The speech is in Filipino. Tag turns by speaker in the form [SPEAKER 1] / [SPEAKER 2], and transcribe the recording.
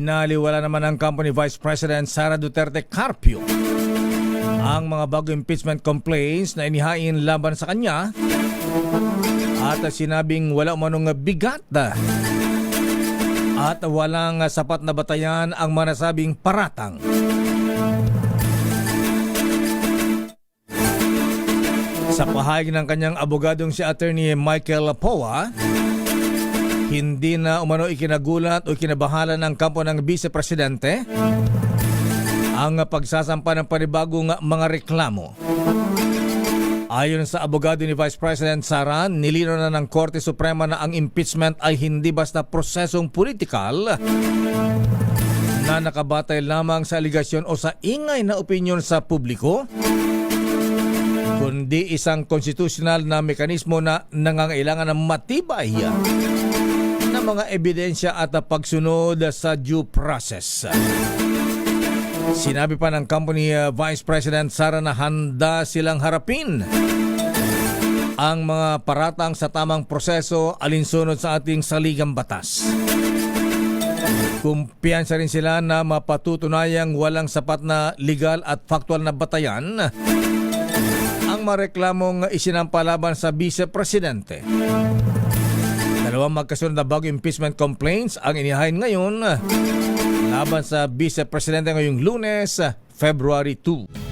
[SPEAKER 1] Binaliwala naman ng company Vice President Sara Duterte Carpio ang mga bago impeachment complaints na inihain laban sa kanya at sinabing wala umanong bigat at walang sapat na batayan ang manasabing paratang. Sa pahayag ng kanyang abogadong si Attorney Michael Poa, hindi na umano ikinagulat o ikinabahala ng kampo ng Vice Presidente ang pagsasampa ng panibagong mga reklamo. Ayon sa abogado ni Vice President Sara, nilinaw na ng Korte Suprema na ang impeachment ay hindi basta prosesong politikal na nakabatay lamang sa aligasyon o sa ingay na opinyon sa publiko, kundi isang konstitusyonal na mekanismo na nangangailangan ng matibay na mga ebidensya at pagsunod sa due process. Sinabi pa ng company Vice President Sara na handa silang harapin ang mga paratang sa tamang proseso alinsunod sa ating saligang batas. Kumpiyansa rin sila na mapatutunayang walang sapat na legal at factual na batayan ang mareklamong isinampalaban sa Vice Presidente. Dalawang magkasunod na bago impeachment complaints ang inihain ngayon laban sa Vice Presidente ngayong Lunes, February 2.